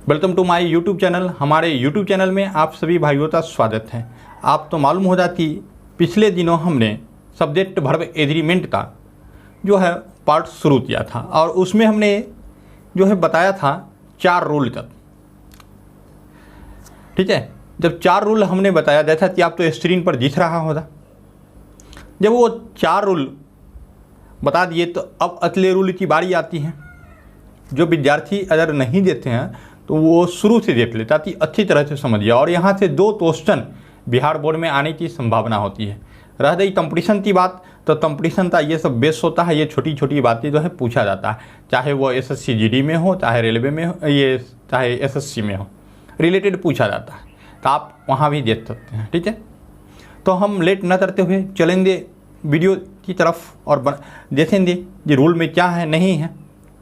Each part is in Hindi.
Welcome to my YouTube channel. हमारे यूट्यूब चैनल में आप सभी भाइयों का स्वागत है। आप तो मालूम हो जाती, पिछले दिनों हमने सब्जेक्ट वर्ब एग्रीमेंट का जो है पार्ट शुरू किया था और उसमें हमने जो है बताया था 4 रूल तक। ठीक है, जब 4 रूल हमने बताया, जैसा कि आप तो स्क्रीन पर दिख रहा होगा, जब वो 4 रूल बता दिए तो अब अगले रूल की बारी आती है। जो विद्यार्थी अगर नहीं देते हैं तो वो शुरू से देख ले ताकि अच्छी तरह से समझिए। और यहाँ से 2 क्वेश्चन बिहार बोर्ड में आने की संभावना होती है। रह गई कंपटीशन की बात, तो कंपटीशन का ये सब बेस होता है, ये छोटी छोटी बातें जो है पूछा जाता है, चाहे वो एसएससी जीडी में हो, चाहे रेलवे में हो, ये चाहे एसएससी में हो, रिलेटेड पूछा जाता है, तो आप वहाँ भी देख सकते हैं। ठीक है, तो हम लेट न करते हुए चलेंगे वीडियो की तरफ और देखेंगे ये रूल में क्या है नहीं है।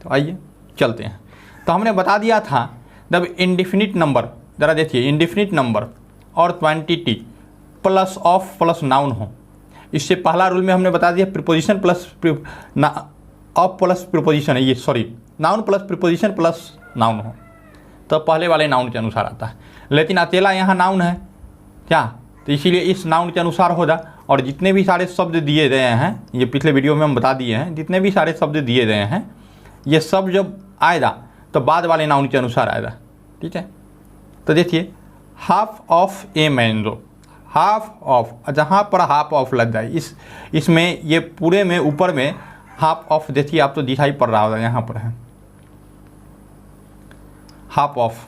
तो आइए चलते हैं। तो हमने बता दिया था जब इंडिफिनिट नंबर, ज़रा देखिए, इंडिफिनिट नंबर और quantity plus of plus noun हो, इससे पहला रूल में हमने बता दिया preposition plus of plus preposition है, ये sorry noun plus preposition plus noun हो तो पहले वाले नाउन के अनुसार आता है। लेकिन अकेला यहाँ नाउन है क्या, तो इसीलिए इस नाउन के अनुसार होगा। और जितने भी सारे शब्द दिए गए हैं, ये पिछले वीडियो में हम बता दिए हैं, जितने भी सारे शब्द दिए गए हैं ये सब जब आएगा तो बाद वाले नाउन के अनुसार आएगा। ठीक है, तो देखिए half of a mango, half of, जहाँ पर हाफ ऑफ लग जाए इसमें ये पूरे में ऊपर में हाफ ऑफ, देखिए आप तो दिखाई पड़ रहा होगा, यहाँ पर है हाफ ऑफ।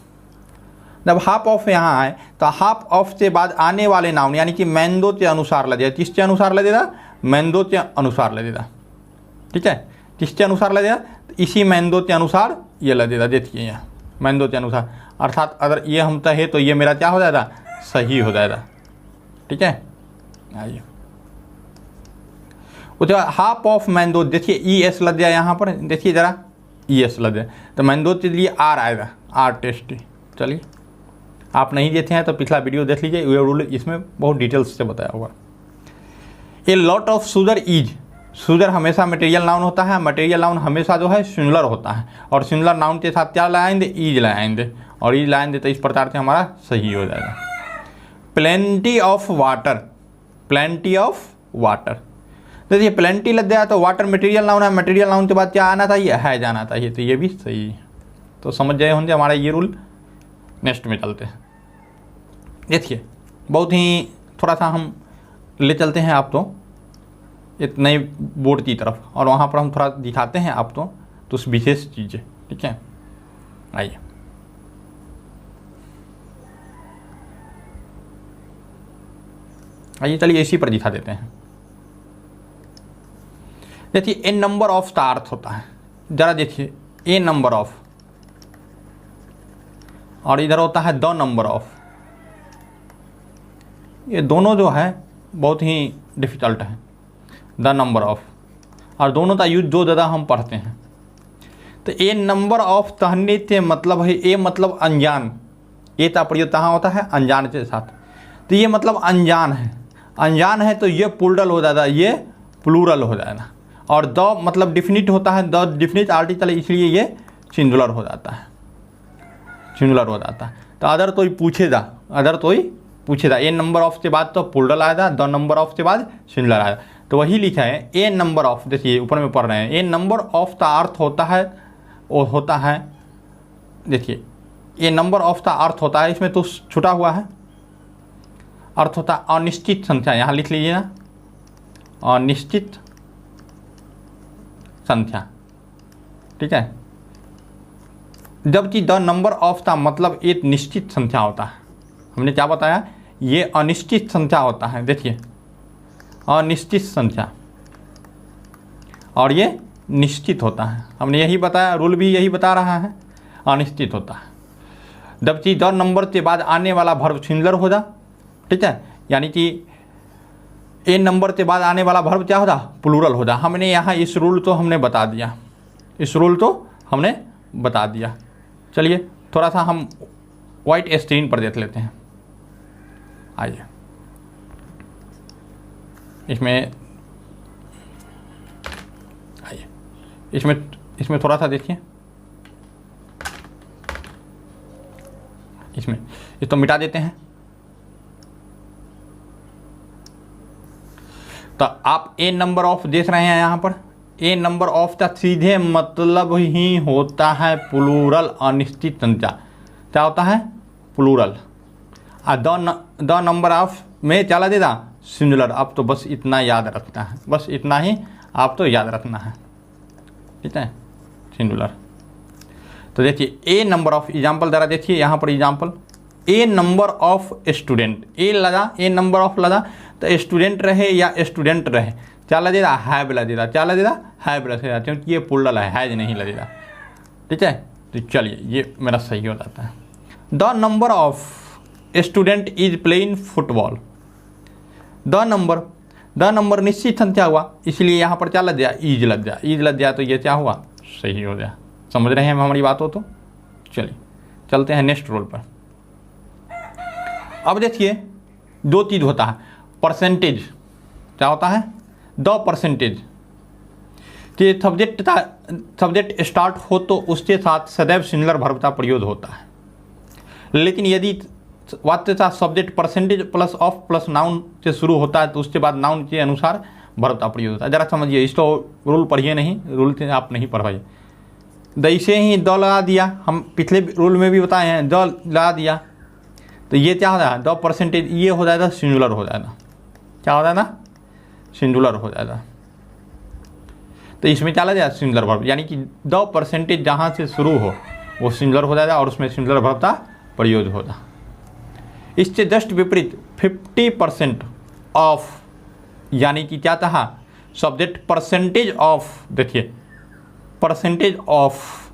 जब हाफ ऑफ यहाँ आए तो हाफ ऑफ से बाद आने वाले नाउन यानी कि मैंगो के अनुसार लगेगा। किसके अनुसार लगेगा? मैंगो के अनुसार लगेगा। ठीक है, किसके अनुसार लगेगा? तो इसी मैंगो के अनुसार ये लगेगा। देखिए यहाँ मैंगो के अनुसार, अर्थात अगर ये हम है तो ये मेरा क्या हो जाएगा? सही हो जाएगा। ठीक है, आइए उसके बाद हाफ ऑफ मैंगो, देखिए ई एस लग जाए यहाँ पर, देखिए ज़रा ई एस लग जाए तो मैंगो के लिए आर आएगा, आर टेस्टी। चलिए, आप नहीं देते हैं तो पिछला वीडियो देख लीजिए, ये रूल इसमें बहुत डिटेल्स से बताया हुआ। A lot of sugar is, sugar हमेशा मटेरियल नाउन होता है, मटेरियल नाउन हमेशा जो है सिंगुलर होता है, और सिंगुलर नाउन के साथ क्या लगाएंगे? ईज लगाएंगे, और ईज लगाएंगे तो इस प्रकार से हमारा सही हो जाएगा। Plenty of water, plenty of water, देखिए प्लेंटी लग जाए तो वाटर मटेरियल नाउन है, मटेरियल नाउन के बाद क्या आना चाहिए? है जाना चाहिए, तो ये भी सही है। तो समझ गए होंगे हमारा ये रूल। नेक्स्ट में चलते हैं। देखिए बहुत ही थोड़ा सा हम ले चलते हैं आप तो एक नए बोर्ड की तरफ, और वहाँ पर हम थोड़ा दिखाते हैं आप तो उस विशेष चीज़ें। ठीक है, आइए आइए चलिए इसी पर दिखा देते हैं। देखिए ए नंबर ऑफ का अर्थ होता है, ज़रा देखिए ए नंबर ऑफ, और इधर होता है द नंबर ऑफ। ये दोनों जो है बहुत ही डिफ़िकल्ट है, द नंबर ऑफ, और दोनों का यूज जो ज़्यादा हम पढ़ते हैं। तो ए नंबर ऑफ कहने से मतलब है, ए मतलब अनजान, ए का प्रयोग कहाँ होता है? अनजान के साथ। तो ये मतलब अनजान है, अनजान है तो ये प्लूरल हो जाएगा, ये प्लूरल हो जाएगा। और द मतलब डिफिनिट होता है, द डिफिनिट आर्टिकल, इसलिए ये सिंगुलर हो जाता है, सिंगुलर हो जाता है। तो अदर तो ही पूछेगा, अदर तो ही पूछेगा। ए नंबर ऑफ के बाद तो प्लूरल आएगा, द नंबर ऑफ के बाद सिंगुलर आएगा। तो वही लिखा है ए नंबर ऑफ, देखिए ऊपर में पढ़ रहे हैं। ए नंबर ऑफ का अर्थ होता है, वो होता है, देखिए ए नंबर ऑफ का अर्थ होता है, इसमें तो छुटा हुआ है, अर्थ होता है अनिश्चित संख्या। यहाँ लिख लीजिए ना, अनिश्चित संख्या। ठीक है, जबकि द नंबर ऑफ का मतलब एक निश्चित संख्या होता है। हमने क्या बताया? ये अनिश्चित संख्या होता है। देखिए अनिश्चित संख्या, और ये निश्चित होता है। हमने यही बताया, रूल भी यही बता रहा है, अनिश्चित होता है। जबकि द नंबर के बाद आने वाला वर्ब सिंगुलर होगा। ठीक है, यानी कि ए नंबर के बाद आने वाला वर्ब क्या होगा? प्लूरल होगा। हमने यहाँ इस रूल तो हमने बता दिया, इस रूल तो हमने बता दिया। चलिए थोड़ा सा हम वाइट स्क्रीन पर देख लेते हैं। आइए इसमें, आइए इसमें थोड़ा सा देखिए। इसमें ये तो मिटा देते हैं। तो आप ए नंबर ऑफ देख रहे हैं यहाँ पर, ए नंबर ऑफ का सीधे मतलब ही होता है प्लूरल अनिश्चित संख्या। क्या होता है? प्लूरल। द नंबर ऑफ में क्या लगेगा? सिंगुलर। अब तो बस इतना याद रखना है, बस इतना ही आप तो याद रखना है, ठीक है, सिंगुलर। तो देखिए ए नंबर ऑफ, एग्जाम्पल ज़रा देखिए यहाँ पर example, a number of student, a लगा, ए नंबर ऑफ लगा तो स्टूडेंट रहे या स्टूडेंट रहे, क्या लगेगा? हैव लगेगा। क्या लगेगा? हैव लगेगा, क्योंकि ये प्लूरल है, हैज नहीं लगेगा, ठीक है। तो चलिए ये मेरा सही हो जाता है। The number of student is playing football. The number निश्चित संख्या हुआ, इसलिए यहाँ पर क्या लग गया? ईज लग गया। ईज लग गया तो ये क्या हुआ? सही हो गया। समझ रहे हैं हमारी बात हो तो? चलिए चलते हैं नेक्स्ट रूल पर। अब देखिए दो चीज़ होता है, परसेंटेज। क्या होता है? द परसेंटेज कि सब्जेक्ट स्टार्ट हो तो उसके साथ सदैव सिंगुलर वर्ब का प्रयोग होता है, लेकिन यदि वाक्य का subject percentage plus of plus noun से शुरू होता है तो उसके बाद नाउन के अनुसार वर्ब का प्रयोग होता है। जरा समझिए, इसको रूल पढ़िए नहीं, रूल से आप नहीं पढ़वाइए। ऐसे ही द लगा दिया, हम पिछले रूल में भी बताए हैं, द लगा दिया तो ये क्या हो जाएगा? द परसेंटेज, ये हो जाएगा सिंगुलर हो जाएगा। क्या हो जाएगा? सिंगुलर हो जाएगा। तो इसमें क्या लग जाएगा? सिंगुलर वर्ब, यानी कि द परसेंटेज जहाँ से शुरू हो वो सिंगुलर हो जाएगा और उसमें सिंगुलर वर्ब का प्रयोग होगा। इससे जस्ट विपरीत 50% ऑफ, यानी कि क्या था? सब्जेक्ट परसेंटेज ऑफ, देखिए परसेंटेज ऑफ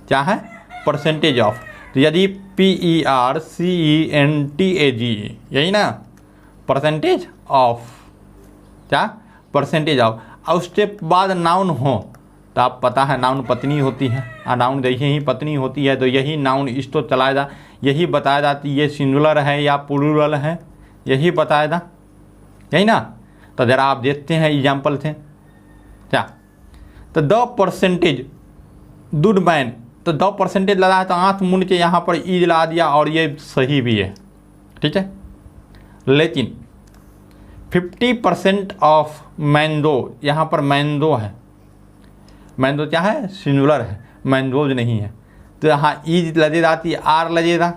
क्या है? Percentage of. तो यदि PERCENTAGE, यही ना, परसेंटेज ऑफ, क्या? Percentage of. और उसके बाद नाउन हो तो आप पता है नाउन पत्नी होती है, और नाउन देखिए ही पत्नी होती है, तो यही नाउन इसको चलाएगा, यही बताएगा कि ये सिंगुलर है या प्लूरल है, यही बताएगा, यही ना। तो ज़रा आप देखते हैं एग्जाम्पल से क्या। तो द परसेंटेज गुड मैन, तो द परसेंटेज लगा है तो आँख मुन के यहाँ पर ईज ला दिया और ये सही भी है, ठीक है। लेकिन 50% ऑफ मैंगो, यहाँ पर मैंगो है, मैंगो क्या है? सिंगुलर है, मैंगोज नहीं है। तो यहाँ ईज लगे जाती, आर लगेगा,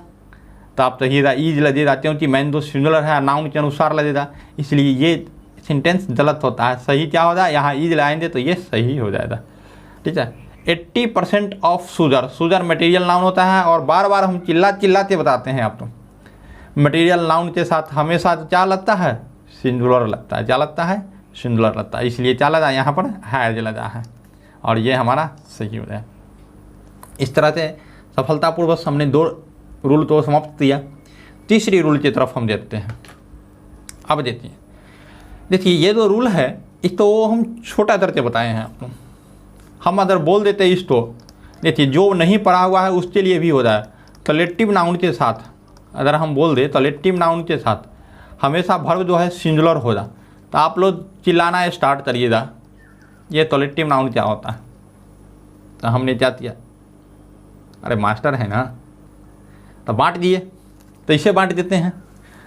तो आप कहिएगा ईज लगे जाते हैं, क्योंकि मैंगो सिंगुलर है, नाउन के अनुसार लगेगा, इसलिए ये सेंटेंस गलत होता है। सही क्या होगा? यहाँ ईज लाएंगे तो ये सही हो जाएगा, ठीक है। 80% of sugar, sugar material noun होता है, और बार बार हम चिल्ला के बताते हैं आप तो, मटेरियल नाउन के साथ हमेशा क्या लगता है? सिंगुलर लगता है। क्या लगता है? सिंगुलर लगता है, इसलिए क्या लगा? यहाँ पर हैज लगा है, और ये हमारा सही हो जाए। इस तरह से सफलतापूर्वक हमने दो रूल तो समाप्त किया। तीसरी रूल की तरफ हम देखते हैं। अब देखिए ये जो रूल है इसको हम छोटा करके बताए हैं आपको। हम अगर बोल देते इसको, देखिए जो नहीं पढ़ा हुआ है उसके लिए भी हो जाए, कलेक्टिव नाउन के साथ अगर हम बोल दें, कलेक्टिव नाउन के साथ हमेशा वर्ब जो है सिंगुलर हो जा, तो आप लोग चिल्लाना स्टार्ट करिएगा, ये कलेक्टिव नाउन क्या होता है। तो हमने क्या किया? अरे मास्टर है ना, तो बांट दिए, तो इसे बांट देते हैं।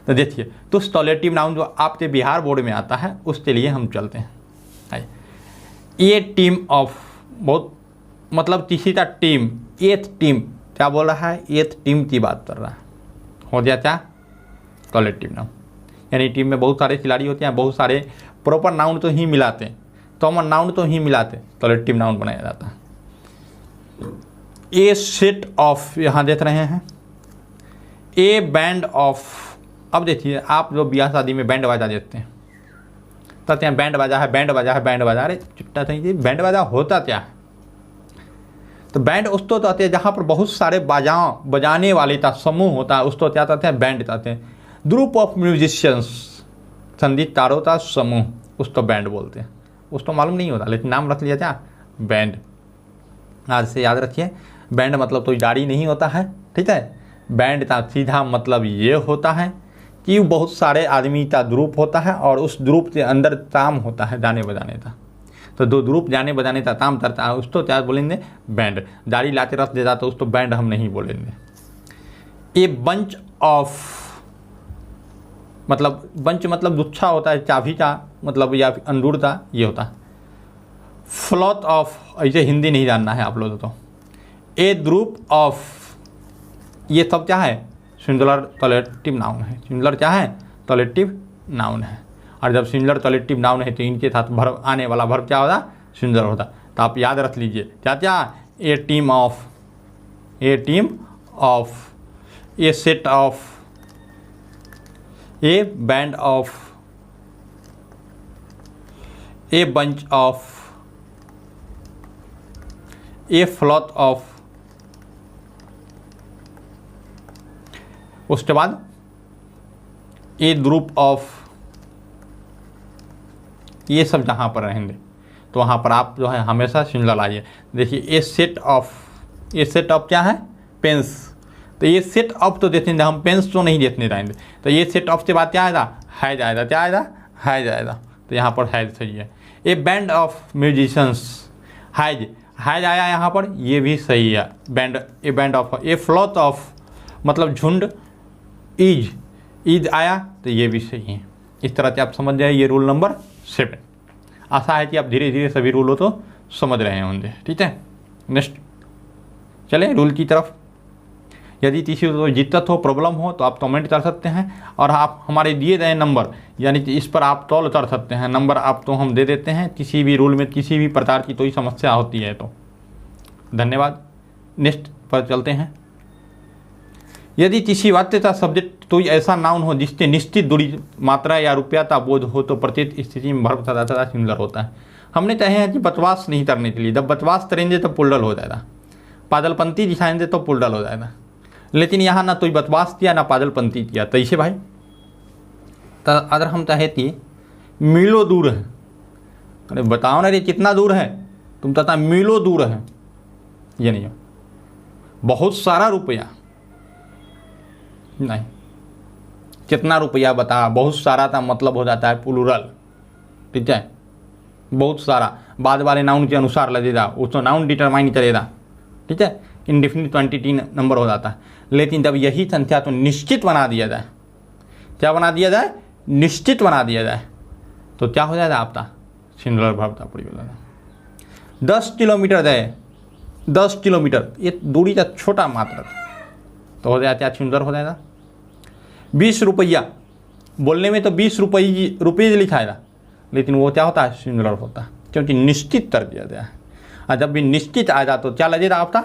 तो देखिए, तो कलेक्टिव नाउन जो आपके बिहार बोर्ड में आता है उसके लिए हम चलते हैं। ये टीम ऑफ, बहुत मतलब किसी का टीम, एथ टीम, क्या बोल रहा है? एथ टीम की बात कर रहा है, हो गया क्या? Collective noun. यानी टीम में बहुत सारे खिलाड़ी होते हैं, बहुत सारे प्रॉपर नाउन तो ही मिलाते हैं, कॉमन नाउन तो ही मिलाते, कलेक्टिव नाउन बनाया जाता है। ए सेट ऑफ, यहाँ देख रहे हैं, ए बैंड ऑफ। अब देखिए आप जो ब्याह शादी में बैंड बाजा देखते हैं, कहते हैं बैंड बाजा है, बैंड बाजा है, बैंड बाजा। अरे चुट्टा चाहिए, बैंड बाजा होता क्या है? तो बैंड उसको कहते हैं जहाँ पर बहुत सारे बजाने वाले का समूह होता है, उसको क्या कहते हैं? बैंड कहते हैं। ग्रुप ऑफ म्यूजिशियंस, संगीतकारों का समूह, उसको बैंड बोलते हैं। उसको मालूम नहीं होता, लेकिन नाम रख लिया क्या? बैंड। आज से याद रखिए, बैंड मतलब तो गाड़ी नहीं होता है, ठीक है। बैंड का सीधा मतलब ये होता है कि बहुत सारे आदमी का ग्रुप होता है और उस ग्रुप के अंदर काम होता है गाने बजाने का। तो दो ग्रुप गाने बजाने का काम करता है, उसको क्या बोलेंगे? बैंड। गाड़ी लाते रख देता तो उसको बैंड हम नहीं बोलेंगे। ए बंच ऑफ, मतलब बंच मतलब गुच्छा होता है, चाबी का मतलब या फिर अंगूर का ये होता है। फ्लॉथ ऑफ, ऐसे हिंदी नहीं जानना है आप लोगों को। ए ग्रुप ऑफ, ये सब क्या है, सिंगुलर कलेक्टिव नाउन है। सिंगुलर क्या है, कलेक्टिव नाउन है। और जब सिंगुलर कलेक्टिव नाउन है तो इनके साथ वर्ब, आने वाला वर्ब क्या होता, सिंगुलर होता। तो आप याद रख लीजिए क्या क्या, a team of, a team of, a set of, a band of, a bunch of, a flock of. उसके बाद ए ग्रुप ऑफ, ये सब जहाँ पर रहेंगे तो वहाँ पर आप जो है हमेशा सिंगुलर लाइए। देखिए ए सेट ऑफ, ये सेट ऑफ क्या है, पेंस। तो ये सेट ऑफ तो देखेंगे, हम पेंस तो नहीं देखने जाएंगे। तो ये सेट ऑफ से बात क्या आएगा, है जाएगा, क्या आएगा, है जाएगा। तो यहाँ पर हैज सही है। A band of musicians, has, has आया यहाँ पर, ये भी सही है। Band, a band of. A flock of मतलब झुंड, इज, इज आया तो ये भी सही है। इस तरह से आप समझ जाए। ये रूल नंबर 7। आशा है कि आप धीरे धीरे सभी रूलों को समझ रहे होंगे। ठीक है, नेक्स्ट चलें रूल की तरफ। यदि किसी को दिक्कत हो, प्रॉब्लम हो तो आप कमेंट कर सकते हैं और आप हमारे दिए गए नंबर यानी कि इस पर आप कॉल कर सकते हैं। नंबर आपको हम दे देते हैं किसी भी रूल में किसी भी प्रकार की कोई समस्या होती है तो। धन्यवाद। नेक्स्ट पर चलते हैं। यदि किसी वाक्य का सब्जेक्ट कोई ऐसा नाउन हो जिससे निश्चित दूरी, मात्रा या रुपया का बोध हो तो प्रत्येक स्थिति में वर्ब सदा सिंगुलर होता है। हमने कहे हैं कि बकवास नहीं करने के लिए। जब बकवास करेंगे तो पुल्डल हो जाएगा, पागलपंती दिखाएंगे तो पुल्डल हो जाएगा। लेकिन यहाँ ना कोई बकवास किया ना पागलपंती किया, तो इसे भाई तो अगर हम चाहे कि मीलों दूर है, अरे बताओ ना रे कितना दूर है, तुम कहता मीलों दूर है, ये नहीं हो। बहुत सारा रुपया नहीं, कितना रुपया बता, बहुत सारा का मतलब हो जाता है प्लूरल। ठीक है, बहुत सारा बाद वाले नाउन के अनुसार लगेगा, उसको नाउन डिटरमाइन करेगा। ठीक है, इंडेफिनिट क्वांटिटी नंबर हो जाता है। लेकिन जब यही संख्या तो निश्चित बना दिया जाए, क्या बना दिया जाए, निश्चित बना दिया जाए, तो क्या हो जाएगा आपका सिंगुलर वर्ब का प्रयोग हो जाएगा। 10 किलोमीटर है, 10 किलोमीटर ये दूरी का छोटा मात्रा तो हो जाता है सिंगुलर हो जाएगा। 20 रुपया बोलने में तो 20 रुपये लिखा है, लेकिन वो क्या होता है, सिंगुलर होता है, क्योंकि निश्चित कर दिया गया है। और जब भी निश्चित आएगा तो क्या लगेगा आपका,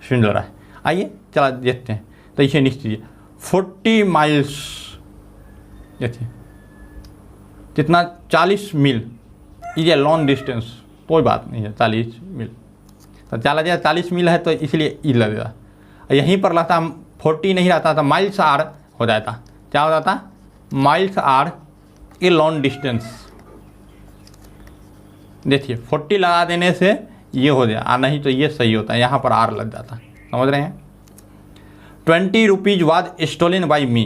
सिंगुलर है। आइए चला देखते हैं। तो इसे निश्चित 40 माइल्स, देखिए कितना, 40 मील, ये लॉन्ग डिस्टेंस, कोई बात नहीं है, 40 मील। तो क्या लगेगा, 40 मील है तो इसलिए ई लगेगा। यहीं पर रहता 40 नहीं रहता था, माइल्स आर हो जाता, क्या हो जाता, miles are a long distance. देखिए 40 लगा देने से ये हो जाए, नहीं तो ये सही होता है, यहाँ पर आर लग जाता है। समझ रहे हैं। 20 rupees was stolen by me,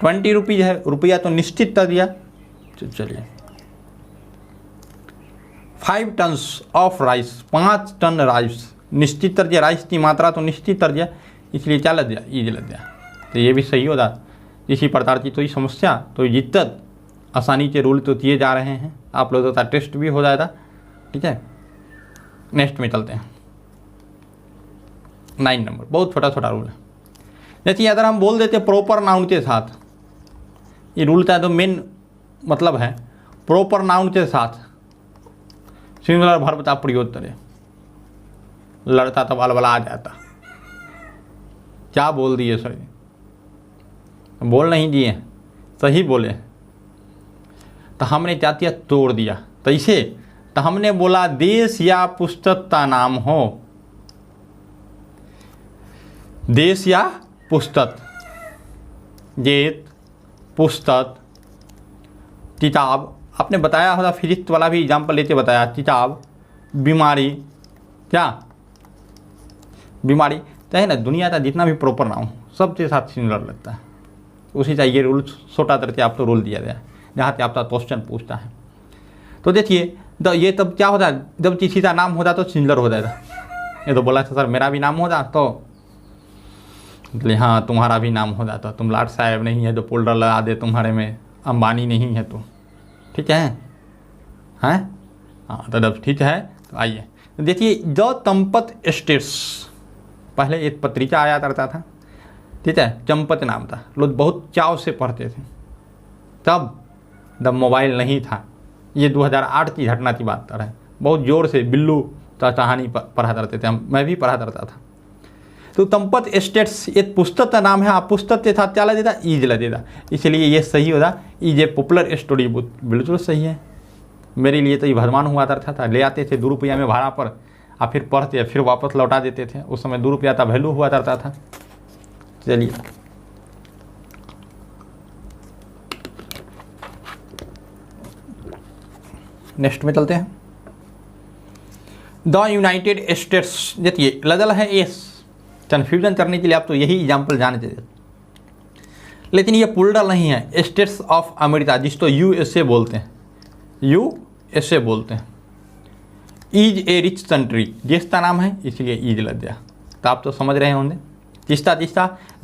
20 rupees है, रुपया तो निश्चित कर दिया। चलिए 5 tons of rice, 5 ton rice निश्चित कर दिया, राइस की मात्रा तो निश्चित कर दिया, इसलिए क्या लग गया, ईज लग गया। तो ये भी सही हो जाता। इसी प्रकार की कोई समस्या तो दिक्कत आसानी के रूल तो दिए जा रहे हैं, आप लोगों का टेस्ट भी हो जाएगा। ठीक है, नेक्स्ट में चलते हैं। 9 नंबर, बहुत छोटा छोटा रूल है। जैसे अगर हम बोल देते प्रॉपर नाउन के साथ, ये रूल का तो मेन मतलब है प्रॉपर नाउन के साथ सिंगुलर वर्ब का प्रयोग करें, लड़ता तो बलबला आ जाता। क्या बोल दिए सर, बोल नहीं दिए, सही बोले, तो हमने क्या किया, तोड़ दिया। तो इसे तो हमने बोला देश या पुस्तक का नाम हो, देश या पुस्तक, जेत, पुस्तक, किताब, आपने बताया होगा फिजिक्स वाला भी एग्जाम्पल लेके बताया, किताब, बीमारी, क्या बीमारी, तो है ना, दुनिया का जितना भी प्रॉपर नाउन सबके साथ सिंगुलर लगता है। उसी चाहिए रूल छोटा करके आपको रूल दिया गया है, जहाँ से आपका क्वेश्चन पूछता है। तो देखिए ये तब क्या होता है, जब किसी का नाम होता तो सिंगुलर हो जाएगा। ये तो बोला था सर मेरा भी नाम होता तो बोले हाँ तुम्हारा भी नाम हो जाता, तुम लाट साहब नहीं है जो पोल्डर लगा दे तुम्हारे में, अंबानी नहीं है तो, ठीक है हैं। हाँ तो जब ठीक है तो आइए देखिए, द चंपत स्टेट्स पहले एक पत्रिका आया करता था, ठीक है, चंपत नाम था, लोग बहुत चाव से पढ़ते थे। तब मोबाइल नहीं था, ये 2008 की घटना की बात कर रहे हैं। बहुत ज़ोर से बिल्लू का कहानी पढ़ा करते थे, मैं भी पढ़ा करता था। तो चंपत स्टेट्स एक पुस्तक का नाम है, आप पुस्तक के साथ क्या लगेगा, ईज लगेगा, इसलिए ये सही होगा। ईज ए पॉपुलर स्टोरी बुक, बिल्कुल सही है। मेरे लिए तो ये भगवान हुआ करता था, ले आते थे 2 रुपया में भाड़ा पर, आप फिर पढ़ते फिर वापस लौटा देते थे। उस समय 2 रुपया का वैल्यू हुआ करता था। चलिए नेक्स्ट में चलते हैं। द यूनाइटेड स्टेट्स, देखिए लदल है एस, कन्फ्यूजन करने के लिए आप तो यही एग्जाम्पल जान चाहिए, लेकिन ये पुल्डल नहीं है। स्टेट्स ऑफ अमेरिका, जिसको यूएसए बोलते हैं, यूएसए बोलते हैं। इज ए रिच कंट्री, देश का नाम है इसलिए ईज लग गया। तो आप तो समझ रहे होंगे। तीसरा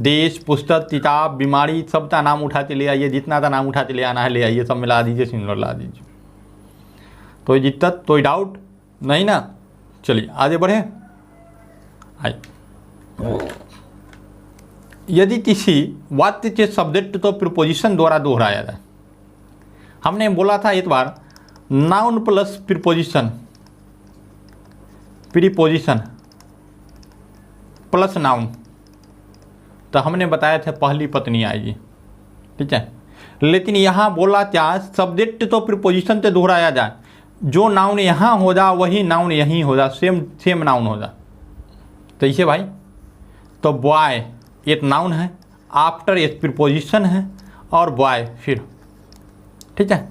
देश, पुस्तक, किताब, बीमारी, सब का नाम उठा के ले आइए, जितना का नाम उठा के ले आना है ले आइए, सब मिला दीजिए, सिंगल ला दीजिए। तो दिक्कत कोई डाउट नहीं ना। चलिए आगे बढ़े। आइए, यदि किसी वाक्य के सब्जेक्ट तो प्रीपोजिशन द्वारा दोहराया जाए, हमने बोला था एक बार noun plus preposition plus noun, तो हमने बताया था पहली पत्नी आएगी, ठीक है। लेकिन यहाँ बोला क्या, सब्जेक्ट तो प्रीपोजिशन से दोहराया जाए, जो नाउन यहाँ हो जा वही नाउन यहीं हो जा, सेम नाउन हो जा। तो इसे भाई, तो बॉय एक नाउन है, आफ्टर एक प्रीपोजिशन है, और बॉय फिर, ठीक है।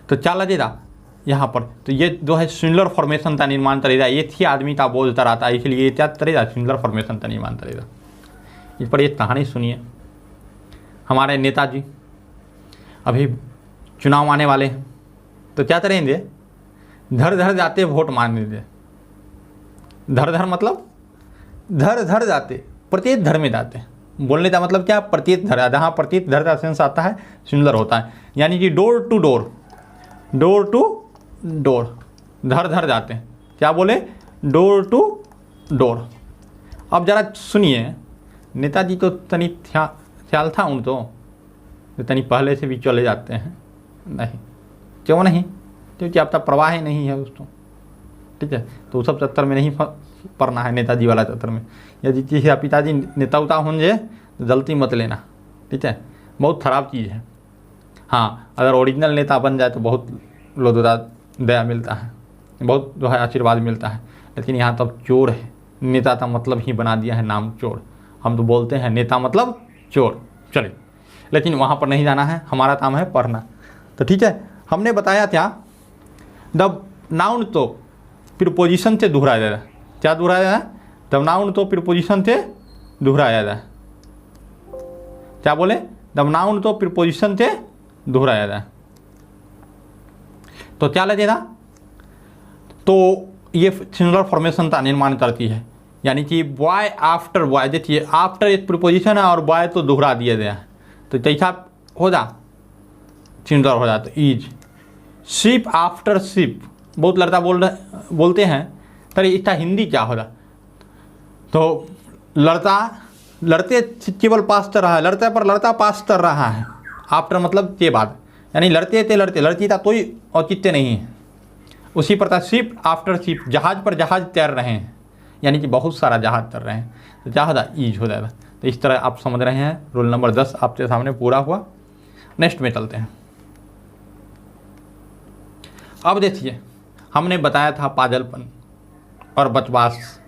तो क्या लगेगा यहाँ पर, तो ये जो है सिमिलर फॉर्मेशन का निर्माण करेगा। एक ही आदमी का बोझ आता है, इसलिए ये क्या करेगा, सिमिलर फॉर्मेशन का निर्माण करेगा। इस पर एक कहानी सुनिए। हमारे नेताजी अभी चुनाव आने वाले हैं, तो क्या करेंगे, धर धर जाते वोट मांगने दे। धर धर मतलब धर धर जाते, प्रत्येक धर में जाते। बोलने का मतलब क्या, प्रत्येक धर, जहाँ प्रत्येक धर का सेंस आता है सिमिलर होता है, यानी कि door to door, door to door, धर धर जाते हैं। क्या बोले, डोर टू डोर। अब जरा सुनिए, नेताजी तो तनी ख्याल था उन तो तनी पहले से भी चले जाते हैं, नहीं क्यों नहीं, क्योंकि अब तक प्रवाह ही नहीं है उसको, ठीक है। तो सब चक्कर में नहीं पड़ना है, नेताजी वाला चक्कर में। यदि किसी पिताजी नेता उता होंगे तो गलती मत लेना, ठीक है, बहुत ख़राब चीज़ है। हाँ, अगर ओरिजिनल नेता बन जाए तो बहुत लोदोदा दया मिलता है, बहुत जो है आशीर्वाद मिलता है। लेकिन यहाँ तब चोर है, नेता का मतलब ही बना दिया है नाम चोर। हम तो बोलते हैं नेता मतलब चोर, चलिए, लेकिन वहाँ पर नहीं जाना है, हमारा काम है पढ़ना। तो ठीक है, हमने बताया क्या, जब नाउन तो प्रीपोजिशन से दोहराया जाए, क्या दोहराया जाए, जब नाउन तो प्रीपोजिशन से दोहराया जाए। क्या बोले, जब नाउन तो प्रीपोजिशन से दोहराया जाए तो क्या लगेगा, तो ये सिंगुलर फॉर्मेशन का निर्माण करती है। यानी कि बॉय आफ्टर बॉय, देखिए आफ्टर एक प्रीपोजिशन है और बॉय तो दोहरा दिया गया है, तो जैसा हो जा सिंगुलर हो जाता। इज शिप आफ्टर शिप, बहुत लड़का बोलते हैं, तर इसका हिंदी क्या होगा, तो लड़ते केवल पास कर रहा है, लड़ते पर लड़ता पास कर रहा है। आफ्टर मतलब के बाद, यानी लड़ते थे लड़ते, लड़की था कोई औचित्य नहीं है। उसी प्रकार शिप आफ्टर शिप, जहाज पर जहाज तैर रहे हैं, यानी कि बहुत सारा जहाज तैर रहे हैं, तो क्या होगा, ईज हो जाएगा। तो इस तरह आप समझ रहे हैं। रूल नंबर 10 आपके सामने पूरा हुआ। नेक्स्ट में चलते हैं। अब देखिए, हमने बताया था पागलपन और बकवास।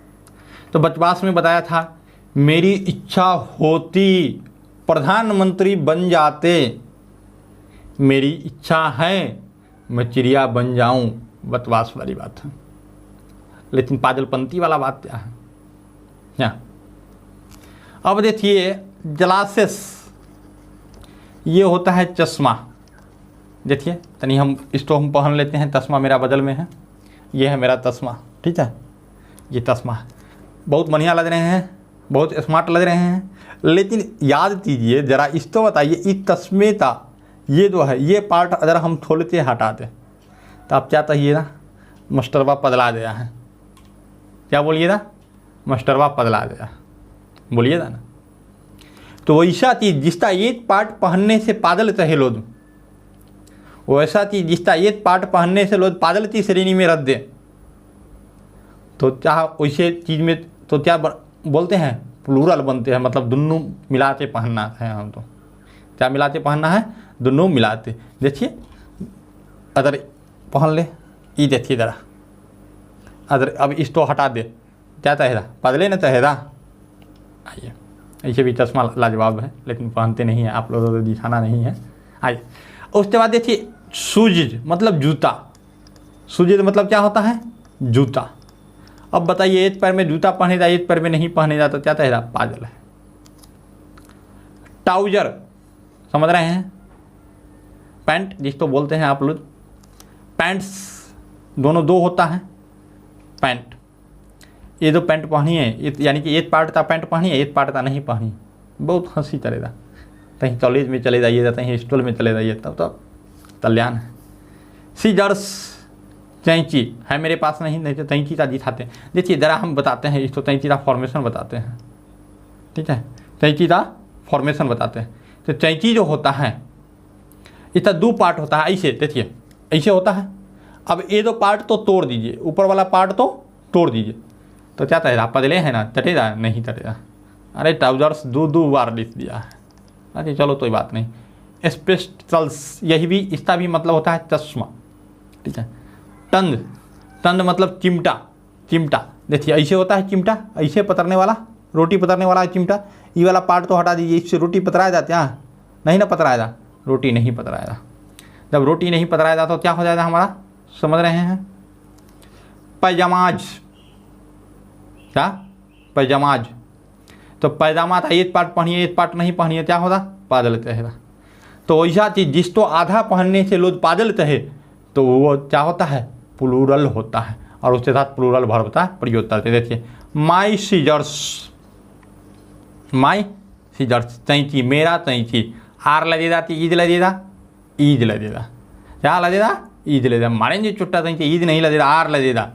तो बकवास में बताया था, मेरी इच्छा होती प्रधानमंत्री बन जाते, मेरी इच्छा है मैं चिड़िया बन जाऊं, बकवास वाली बात है। लेकिन पागलपंती वाला बात क्या है, क्या? अब देखिए, ग्लासेस, ये होता है चश्मा। देखिए तनी हम इसको हम पहन लेते हैं, चश्मा मेरा बदल में है, ये है मेरा चश्मा, ठीक है, ये चश्मा बहुत बढ़िया लग रहे हैं, बहुत स्मार्ट लग रहे हैं, लेकिन याद कीजिए ज़रा, इस तो बताइए इस तस्मेता ये जो है ये पार्ट अगर हम थोड़े से हटा दें तो आप क्या कहिएगा? मास्टरवा पदला गया है। क्या बोलिएगा? मास्टरवा पदला गया बोलिएगा ना। तो वैसा चीज़ जिसका एक पार्ट पहनने से पागल कहे लोग, वैसा चीज़ जिसका एक पार्ट पहनने से लोग पागल की श्रेणी में रख दे, तो क्या वैसे चीज़ में तो क्या बोलते हैं? प्लूरल बनते हैं, मतलब दोनों मिलाते पहनना है। हम तो क्या मिलाते पहनना है? दोनों मिलाते। देखिए अगर पहन ले, ये देखिए ज़रा, अगर अब इस तो हटा दे, क्या चाहेगा? पदले न चाहेगा। आइए, ऐसे भी चश्मा लाजवाब है, लेकिन पहनते नहीं हैं आप लोगों को, दिखाना नहीं है। आइए, उसके बाद देखिए शूज मतलब जूता। शूज मतलब क्या होता है? जूता। अब बताइए एक पैर में जूता पहने जा, एक पैर में नहीं पहने जा, तो क्या चाहेगा? पागल है। ट्राउजर समझ रहे हैं? पैंट जिसको बोलते हैं आप लोग, पैंट्स दोनों दो होता है। पैंट, ये जो पैंट पहनी है, यानी कि एक पार्ट का पैंट पहनी है, एक पार्ट का नहीं पहनी। बहुत हंसी चलेगा। कहीं कॉलेज में चले जाइए, कहीं स्कूल में चले जाइए, तब तो कल्याण है। सीजर्स कैंची है मेरे पास, नहीं तो कैंची का दिखाते हैं। देखिए ज़रा हम बताते हैं इसको, कैंची का फॉर्मेशन बताते हैं, ठीक है? कैंची का फॉर्मेशन बताते हैं। तो कैंची जो होता है इसका दो पार्ट होता है। ऐसे देखिए, ऐसे होता है। अब ये दो पार्ट तो तोड़ दीजिए, ऊपर वाला पार्ट तो तोड़ दीजिए, तो क्या तरेगा? पदले है ना, तटेगा नहीं तटेगा। अरे ट्राउजर्स दो बार लिख दिया है। अरे चलो कोई बात नहीं। स्पेशल्स, यही भी, इसका भी मतलब होता है चश्मा, ठीक है? टंग, टंग मतलब चिमटा। चिमटा देखिए ऐसे होता है चिमटा, ऐसे पतरने वाला, रोटी पतरने वाला चिमटा। ये वाला पार्ट तो हटा दीजिए, इससे रोटी पतराया जाता है? नहीं ना पतराया, रोटी नहीं पतराया। जब रोटी नहीं पतराया जाता तो क्या हो जाएगा हमारा? समझ रहे हैं? पैजामाज। क्या? पैजामाज। तो पैजामा था, एक पार्ट पहनिए एक पार्ट नहीं पहनिए, क्या होगा? पागल कहेगा। तो वैसा चीज़ जिसको आधा पहनने से लोग पागल कहे, तो वो क्या होता है? प्लूरल होता है, और उसके साथ प्लूरल वर्ब का प्रयोग करते। देखिए माई सीजर्स, माई सीजर्स, कैंची, मेरा कैंची। आर लगेगा तो ईद लगेगा, ईद लगेगा। क्या लगेगा? ईद लगेगा। मारेंगे चुट्टा कैंची, ईद नहीं लगेगा, आर लगेगा,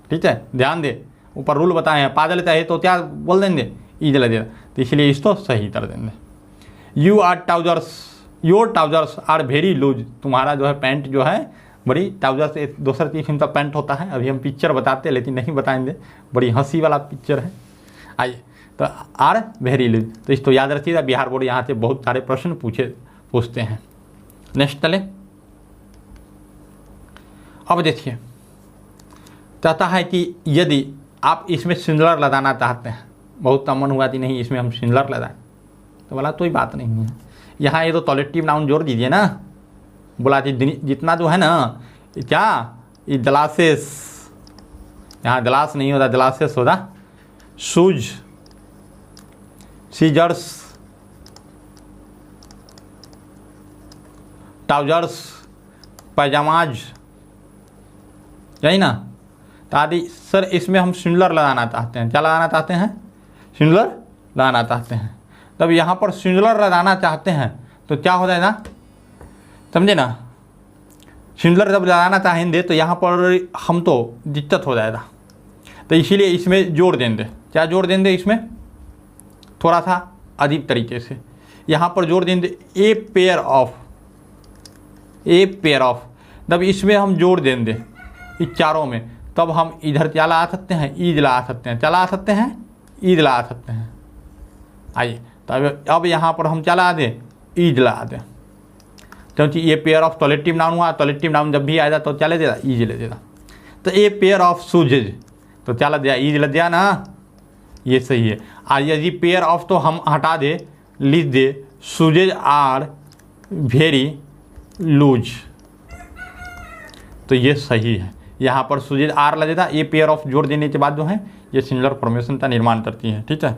ठीक है? ध्यान दे, ऊपर रूल बताए हैं। पागल चाहे तो क्या बोल देंगे? ईद लगेगा। तो इसलिए इसको सही कर देंगे। You are trousers, your trousers are very loose. तुम्हारा जो है पैंट जो है बड़ी, ट्राउजर्स एक दूसरा किस्म का पैंट होता है। अभी हम पिक्चर बताते हैं लेकिन नहीं बताएंगे, बड़ी हंसी वाला पिक्चर है। आइए, तो आर वेरी लूज, तो इसको याद रखिएगा। बिहार बोर्ड यहाँ से बहुत सारे प्रश्न पूछते हैं। नेक्स्ट चले। अब देखिए, कहता है कि यदि आप इसमें सिंगुलर लगाना चाहते हैं, बहुत कमन हुआ कि नहीं इसमें हम सिंगुलर लगाएं, तो बोला कोई बात नहीं है। यहाँ ये तो कलेक्टिव नाउन जोड़ दीजिए ना। बोला कि जितना जो है ना, क्या ये ग्लासेस, यहाँ ग्लास नहीं होता, ग्लासेस होता। शूज, सीजर्स, ट्राउजर्स, पैजामाज, यही ना। तो आदि सर इसमें हम सिंगुलर लगाना चाहते हैं। क्या लगाना चाहते हैं? सिंगुलर लगाना चाहते हैं। तब यहाँ पर सिंगुलर लगाना चाहते हैं तो क्या हो जाएगा? समझे ना? सिंगुलर जब लगाना चाहेंगे तो यहाँ पर हम तो दिक्कत हो जाएगा, तो इसीलिए इसमें जोड़ देंगे। क्या जोड़ देंगे? इसमें थोड़ा सा अजीब तरीके से यहाँ पर जोड़ देंगे a pair of, a pair of. जब इसमें हम जोड़ देंगे इस चारों में, तब हम इधर क्या ला सकते हैं? ईद ला सकते हैं। क्या ला सकते हैं? ईद ला सकते हैं। आइए, तब अब यहाँ पर हम क्या ला दें? ईद ला दें, क्योंकि ये पेयर ऑफ कलेक्टिव नाउन हुआ। कलेक्टिव नाउन जब भी आएगा तो क्या ले देगा? ईज ले देगा। तो ए पेयर ऑफ शूजेज, तो क्या लग दिया? ईज लग दिया ना, ये सही है। आज यदि पेयर ऑफ तो हम हटा दे, लिख दे शूजेज आर वेरी लूज, तो ये सही है। यहाँ पर शूजेज आर लग देता। ए पेयर ऑफ जोड़ देने के बाद जो है ये सिंगुलर फॉर्मेशन का निर्माण करती है, ठीक है?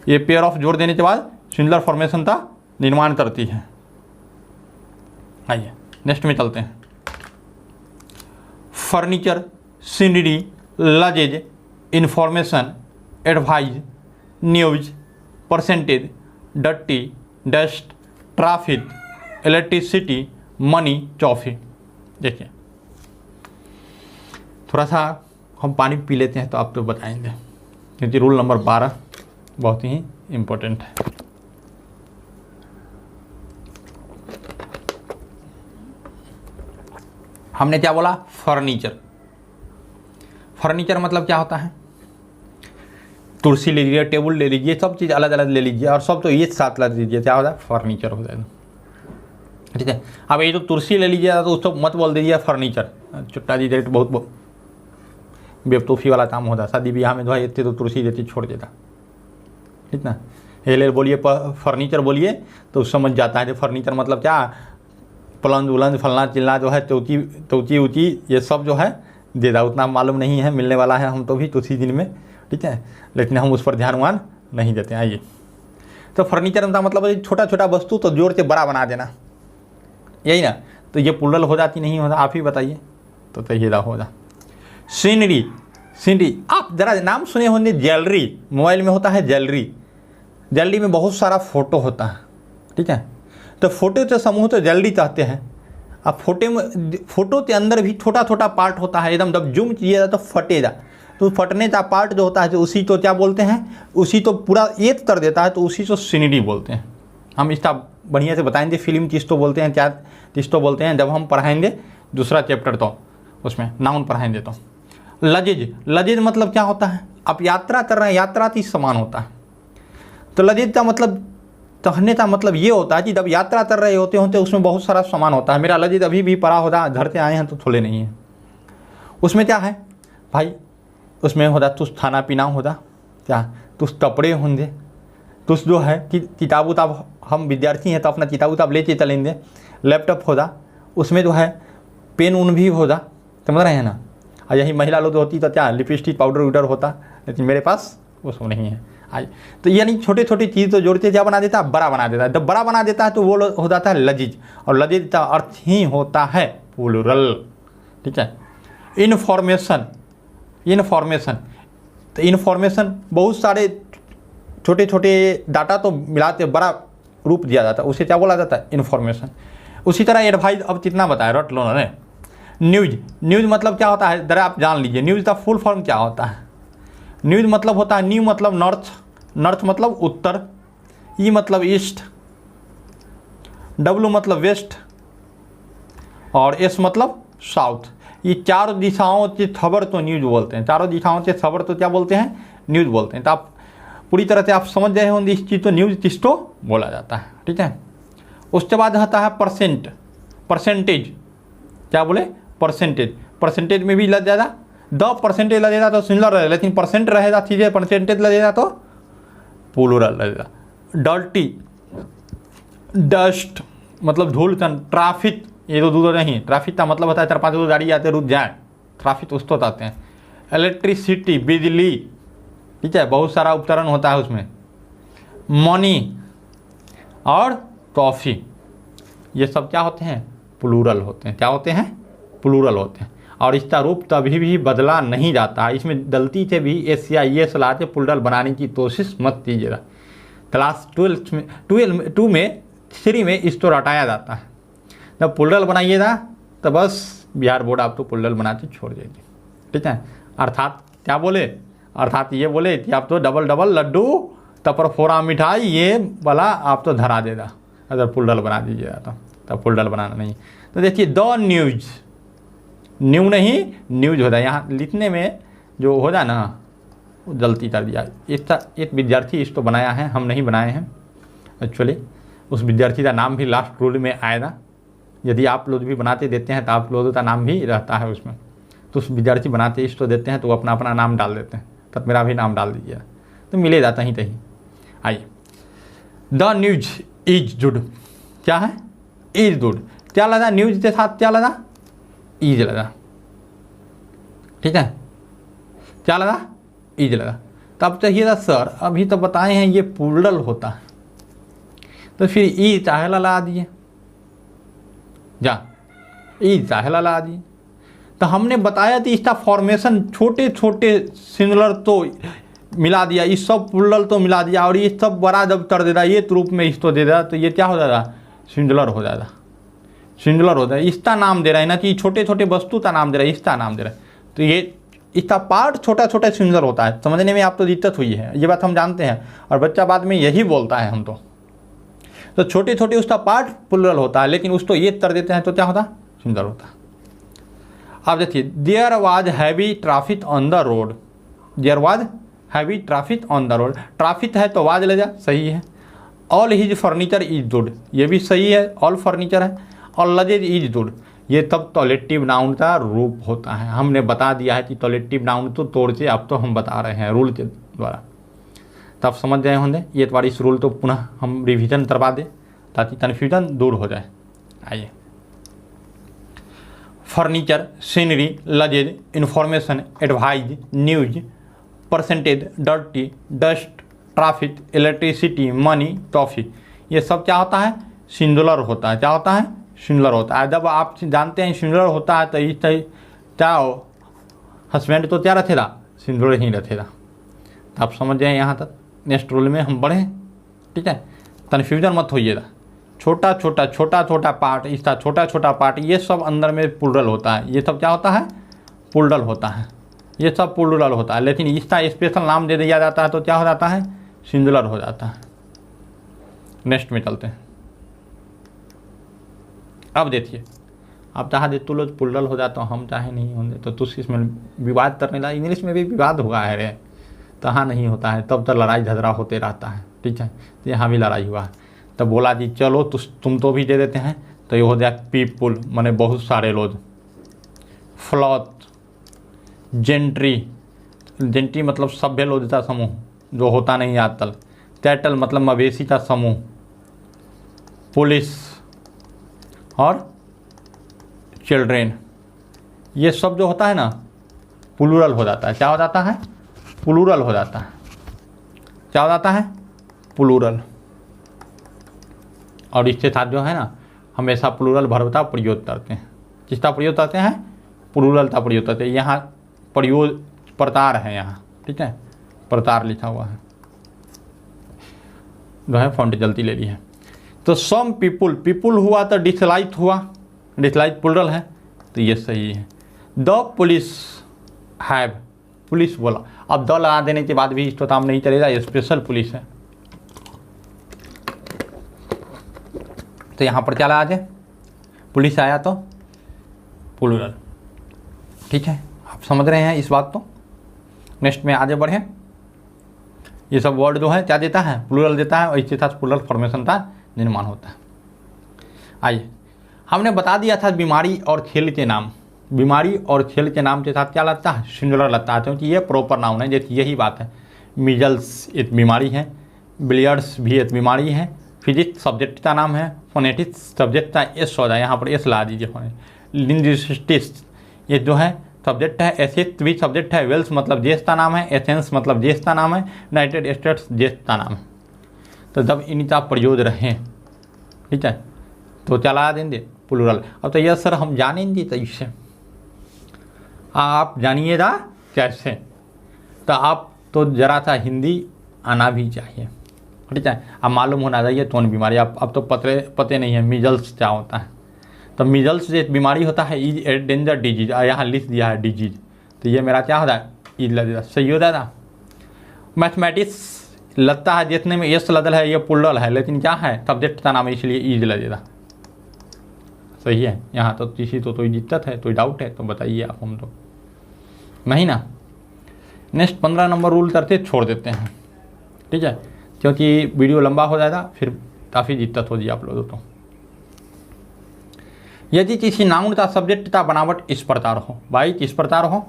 ये पेयर ऑफ जोड़ देने के बाद सिंगुलर फॉर्मेशन का निर्माण करती है। आइए नेक्स्ट में चलते हैं। Furniture, scenery, luggage, information, advise, news, percentage, dirty, dust, traffic, electricity, money, toffee. देखिए थोड़ा सा हम पानी पी लेते हैं तो आप तो बताएंगे, क्योंकि रूल नंबर 12 बहुत ही इम्पोर्टेंट है। हमने क्या बोला? फर्नीचर। फर्नीचर मतलब क्या होता है? कुर्सी ले लीजिए, टेबल ले लीजिए, सब चीज़ अलग अलग ले लीजिए और सब तो ये साथ ला दीजिए, क्या होता है? फर्नीचर हो जाएगा। ठीक है, अब ये तो कुर्सी ले लीजिए तो उसको मत बोल दीजिए फर्नीचर, चुट्टा जी रेट बहुत बेवकूफ़ी वाला काम होता। शादी ब्याह में जो है इतने तो कुर्सी देती छोड़ देता, ठीक ना। ले बोलिए फर्नीचर बोलिए तो समझ जाता है। जो फर्नीचर मतलब क्या? पलंग उलंग फलना चिलना जो है, चौची ऊँची ये सब जो है दे दा। उतना मालूम नहीं है, मिलने वाला है हम तो भी उसी दिन में, ठीक है, लेकिन हम उस पर ध्यान नहीं देते। आइए, तो फर्नीचर का मतलब छोटा छोटा वस्तु तो जोड़ के बड़ा बना देना, यही ना। तो ये प्लूरल हो जाती नहीं होता? आप ही बताइए। तो ये हो जा। सीनरी, सीनरी आप जरा नाम सुने होंगे। ज्वेलरी, मोबाइल में होता है ज्वेलरी। ज्वेलरी में बहुत सारा फोटो होता है, ठीक है। तो फोटो के समूह तो ज्वेलरी चाहते हैं। अब फोटो के अंदर भी छोटा छोटा पार्ट होता है, एकदम जब जूम कीजिएगा तो फटेगा। तो फटने का पार्ट जो होता है तो उसी तो क्या बोलते हैं? उसी तो पूरा एक कर देता है तो उसी को सीनरी बोलते हैं। हम इसका बढ़िया से बताएंगे। फिल्म किसको बोलते हैं, क्या किसको बोलते हैं, जब हम पढ़ाएंगे दूसरा चैप्टर, तो उसमें नाउन पढ़ाएंगे। तो लजीज, लजीज मतलब क्या होता है? आप यात्रा कर रहे हैं, यात्रा की समान होता है। तो लजीज का मतलब, कहने का मतलब ये होता है कि जब यात्रा कर रहे होते उसमें बहुत सारा सामान होता है। मेरा लजीज अभी भी पड़ा होता, घर से आए हैं तो थोड़े नहीं है। उसमें क्या है भाई? उसमें होता तुस खाना पीना होता, क्या तुस कपड़े होंगे, तुस जो है कि किताब उताब, हम विद्यार्थी हैं तो अपना किताब उताब लेके चलेंगे। लैपटॉप होता, उसमें जो है पेन उन भी होता, समझ रहे हैं ना। और यही महिला लोग होती तो क्या लिपस्टिक पाउडर वाउडर होता, लेकिन मेरे पास वो सब नहीं है। आई तो यानी छोटी छोटी चीज़ तो जोड़ते क्या बना देता है? बड़ा बना देता है। जब बड़ा बना देता है तो वो हो जाता है लजीज, और लजीज का अर्थ ही होता है प्लूरल, ठीक है। इन्फॉर्मेशन, इन्फॉर्मेशन तो इन्फॉर्मेशन बहुत सारे छोटे छोटे डाटा तो मिलाते बड़ा रूप दिया जाता है, उसे क्या बोला जाता है? इन्फॉर्मेशन। उसी तरह एडवाइस, अब कितना बताया रट लो ना। न्यूज, न्यूज मतलब क्या होता है जरा आप जान लीजिए। न्यूज का फुल फॉर्म क्या होता है? न्यूज मतलब होता है न्यू मतलब नॉर्थ, नॉर्थ मतलब उत्तर, ई मतलब ईस्ट, डब्लू मतलब वेस्ट और एस मतलब साउथ। ये चारों दिशाओं से खबर तो न्यूज बोलते हैं। चारों दिशाओं से खबर तो क्या बोलते हैं? न्यूज बोलते हैं। तो आप पूरी तरह से आप समझ गए होंगे इस चीज़, तो न्यूज किसको बोला जाता है, ठीक है। उसके बाद आता है परसेंट, परसेंटेज, क्या बोले? परसेंटेज। परसेंटेज में भी लग जाएगा, द परसेंटेज लगेगा तो सिंगुलर रहेगा, लेकिन परसेंट रहेगा चीज़ें परसेंटेज लगेगा तो प्लूरल लगेगा। डर्टी, डस्ट मतलब धूल कण, ट्रैफिक ये तो दूर नहीं, ट्रैफिक का मतलब होता है 4-5 गाड़ी आते रुक जाए, ट्रैफिक उसको आते हैं। इलेक्ट्रिसिटी बिजली, ठीक है, बहुत सारा उपकरण होता है उसमें। मनी और कॉफ़ी, ये सब क्या होते हैं? प्लूरल होते हैं। क्या होते हैं? प्लूरल होते हैं। और इसका रूप कभी भी बदला नहीं जाता है। इसमें गलती से भी एस या एस ला के प्लूरल बनाने की कोशिश मत कीजिएगा। क्लास 2 में 3 में इसको हटाया जाता है। जब प्लूरल बनाइएगा तो बस बिहार बोर्ड आपको प्लूरल बना के छोड़ देगी, ठीक है। अर्थात क्या बोले? अर्थात ये बोले कि आप तो डबल डबल लड्डू तपर फोरा मिठाई ये वाला आप तो धरा देगा अगर प्लूरल बना दीजिएगा तो। तब प्लूरल बनाना नहीं। तो देखिए द न्यूज, न्यू नहीं न्यूज होता है। यहाँ लिखने में जो हो जाए ना वो गलती कर दिया। एक विद्यार्थी इसको बनाया है, हम नहीं बनाए हैं एक्चुअली। उस विद्यार्थी का नाम भी लास्ट रूल में आएगा। यदि आप लोग भी बनाते देते हैं तो आप लोगों का नाम भी रहता है उसमें। तो उस विद्यार्थी बनाते इसको देते हैं तो वो अपना अपना नाम डाल देते हैं, तब मेरा भी नाम डाल दीजिए तो मिलेगा कहीं कहीं। आइए, द न्यूज इज गुड, क्या है? Is good. क्या लगा? न्यूज के साथ क्या लगा? इज लगा, ठीक है। क्या लगा? इज लगा। तब चाहिए सर अभी तो बताए हैं ये प्लूरल होता है, तो फिर ई चाहे लगा दिए, जा ई चाहे लगा दिए। तो हमने बताया कि इसका फॉर्मेशन छोटे छोटे सिंगुलर तो मिला दिया, इस सब प्लूरल तो मिला दिया और ये सब बड़ा जब कर देता ये रूप में इसको दे देता तो ये क्या हो जाता, सिंगुलर हो जाता, सिंगुलर होता है। इसका नाम दे रहा है ना कि छोटे छोटे वस्तु का नाम दे रहा है, इसका नाम दे रहा है, तो ये इसका पार्ट छोटा छोटा सिंगुलर होता है। समझने में आप तो दिक्कत हुई है, ये बात हम जानते हैं और बच्चा बाद में यही बोलता है हम तो छोटे छोटे उसका पार्ट प्लूरल होता है, लेकिन उसको ये कर देते हैं तो क्या होता, सिंगुलर होता है। अब देखिए, there was heavy traffic on the road, there was heavy traffic on the road, traffic है तो वाज ले जा, सही है। All his furniture is good, ये भी सही है, ऑल फर्नीचर है। और लगेज इज गुड, ये तब कॉलेक्टिव नाउन का रूप होता है। हमने बता दिया है कि कॉलेक्टिव नाउन तो तोड़ के अब तो हम बता रहे हैं रूल के द्वारा, तब समझ गए होंगे। ये बार इस रूल तो पुनः हम रिवीजन करवा दें ताकि कन्फ्यूजन दूर हो जाए। आइए, furniture, scenery, luggage, information, advise, news, percentage, dirty, dust, traffic, electricity, money, toffee, ये सब क्या होता है, सिंगुलर होता है। क्या होता है, सिंगुलर होता है। जब आप जानते हैं सिंगुलर होता है तो इस क्या हस्बैंड तो क्या रखेगा, सिंगुलर ही रखेगा। तो आप समझ जाए यहाँ तक। नेक्स्ट रूल में हम बढ़ें, ठीक है, कन्फ्यूजन मत होइएगा। छोटा छोटा पार्ट, इसका छोटा छोटा पार्ट, ये सब अंदर में प्लूरल होता है। ये सब क्या होता है, प्लूरल होता है, ये सब प्लूरल होता है। लेकिन इसका स्पेशल नाम दे दिया जाता है तो क्या हो जाता है, सिंगुलर हो जाता है। नेक्स्ट में चलते हैं। अब देखिए, आप चाहे दे तो लोग प्लूरल हो जाता, हम चाहे नहीं होंगे तो तुझ इसमें विवाद करने लगा। इंग्लिश में भी विवाद हुआ है रे, तहाँ नहीं होता है, तब तो लड़ाई झगड़ा होते रहता है, ठीक है। तो यहाँ भी लड़ाई हुआ है, तब बोला जी चलो तुम तो भी दे देते हैं, तो ये हो जाए पीपुल, माने बहुत सारे लोग। फ्लॉथ, जेंट्री, जेंट्री मतलब सभ्य लोग का समूह जो होता नहीं आजकल। कैटल मतलब मवेशी का समूह। पुलिस और चिल्ड्रेन, ये सब जो होता है ना प्लूरल हो जाता है। क्या हो जाता है, प्लूरल हो जाता है। क्या हो जाता है, प्लूरल। और इसके साथ जो है ना हमेशा प्लूरल वर्ब का प्रयोग करते हैं। किसका प्रयोग करते हैं, प्लूरल का प्रयोग करते हैं। यहाँ प्रयोग प्रतार है यहाँ, ठीक है, प्रतार लिखा हुआ है, जो है फॉन्ट जल्दी ले ली है। तो सम पीपुल, पीपुल हुआ तो डिसलाइक हुआ, डिसलाइक प्लूरल है तो ये सही है। द पुलिस हैव, पुलिस बोला, अब द लगा देने के बाद भी इसको काम नहीं चलेगा, ये स्पेशल पुलिस है। तो यहाँ पर क्या लगा दे, पुलिस आया तो प्लूरल, ठीक है। आप समझ रहे हैं इस बात को। नेक्स्ट में आगे बढ़े। ये सब वर्ड जो है क्या देता है, प्लूरल देता है और इसके साथ प्लूरल फॉर्मेशन का निर्माण होता है। आइए, हमने बता दिया था बीमारी और खेल के नाम, बीमारी और खेल के नाम के साथ क्या लगता है, सिंगुलर लगता है, क्योंकि ये प्रॉपर नाउन है। जैसे यही बात है, मिजल्स एक बीमारी है, बिलियर्ड्स भी एक बीमारी है, फिजिक्स सब्जेक्ट का नाम है, फोनेटिक्स सब्जेक्ट का एस हो जाए, यहाँ पर एस ला दीजिए। लिंग्विस्टिक्स ये जो है सब्जेक्ट है, एसेट भी सब्जेक्ट है, वेल्स मतलब देश का नाम है, एथेंस मतलब देश का नाम है, यूनाइटेड स्टेट्स देश का नाम है। तो जब इनका प्रयोग रहें, ठीक है, तो चला देंगे प्लूरल। अब तो यह सर हम जानेंगे तो इससे आप जानिएगा कैसे, तो आप तो ज़रा सा हिंदी आना भी चाहिए, ठीक है। अब मालूम होना चाहिए कौन बीमारी, अब तो पते नहीं है मिजल्स क्या होता है। तो मिजल्स जो बीमारी होता है इज ए डेंजर डिजीज, यहाँ लिख दिया है डिजीज, तो ये मेरा क्या होता है, इज लगेगा, सही हो जाएगा। मैथमेटिक्स लगता है जितने में एस लदल है ये प्लूरल है, लेकिन क्या है सब्जेक्ट का नाम है इसलिए इज लगेगा, सही है। यहाँ तो किसी तो कोई दिक्कत है, कोई डाउट है तो बताइए आप, हम तो नहीं ना। नेक्स्ट 15 नंबर रूल करते छोड़ देते हैं, ठीक है, क्योंकि वीडियो लंबा हो जाएगा, फिर काफ़ी दिक्कत हो जाए आप लोगों को। यदि किसी नाउन का सब्जेक्ट का बनावट इस प्रकार हो, भाई किस प्रकार हो,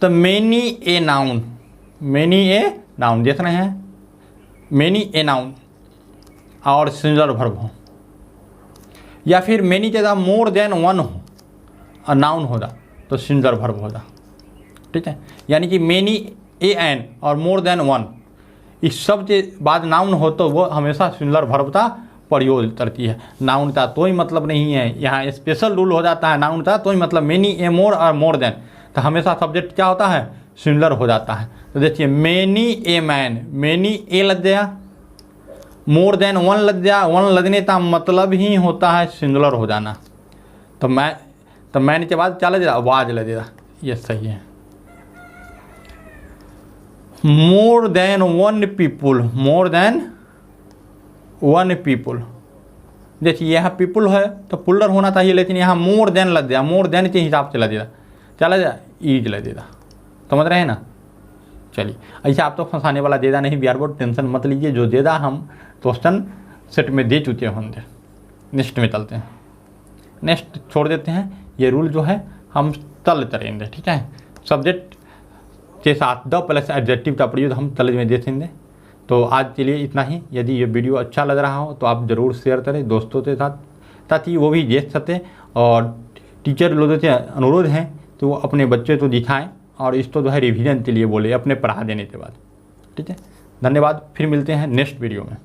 तो many a noun, many a noun देख रहे हैं, मेनी ए नाउन और सिंगुलर वर्ब हो, या फिर मेनी के साथ मोर देन वन हो और नाउन होगा तो सिंगुलर वर्ब होगा, ठीक है। यानी कि मेनी ए एन और मोर देन वन, इस सब के बाद नाउन हो तो वो हमेशा सिंगुलर वर्ब का प्रयोग करती है। नाउन का कोई मतलब नहीं है, यहाँ स्पेशल रूल हो जाता है नाउन का कोई मतलब, मेनी ए मोर और मोर देन, तो हमेशा सब्जेक्ट क्या होता है, सिमिलर हो जाता है। तो देखिए many a man, many a लग गया, मोर देन वन लग गया, वन लगने का मतलब ही होता है सिंगुलर हो जाना। तो मैन के बाद क्या लगेगा, वाज लगेगा, ये सही है। More than one people, more than one people, देखिए यहाँ पीपुल है तो पुलर होना चाहिए, लेकिन यहाँ मोर देन लग गया, मोर देन के हिसाब से लगेगा, क्या लगेगा, ईज लगेगा। समझ रहे हैं ना। चलिए ऐसा आप तो फंसाने वाला देदा नहीं, बिहार बोर्ड टेंशन मत लीजिए, जो देदा हम क्वेश्चन सेट में दे चुके होंगे। नेक्स्ट में चलते हैं, नेक्स्ट छोड़ देते हैं, ये रूल जो है हम तल करेंगे, ठीक है। सब्जेक्ट के साथ द प्लस एडजेक्टिव का प्रयोग हम तल में देखेंगे। तो आज के लिए इतना ही। यदि ये वीडियो अच्छा लग रहा हो तो आप ज़रूर शेयर करें दोस्तों के साथ, ताकि वो भी देख सकें। और टीचर लोगों से अनुरोध है तो वो अपने बच्चे को दिखाएं और इसको जो है रिवीजन के लिए बोले अपने पढ़ा देने के बाद, ठीक है। धन्यवाद, फिर मिलते हैं नेक्स्ट वीडियो में।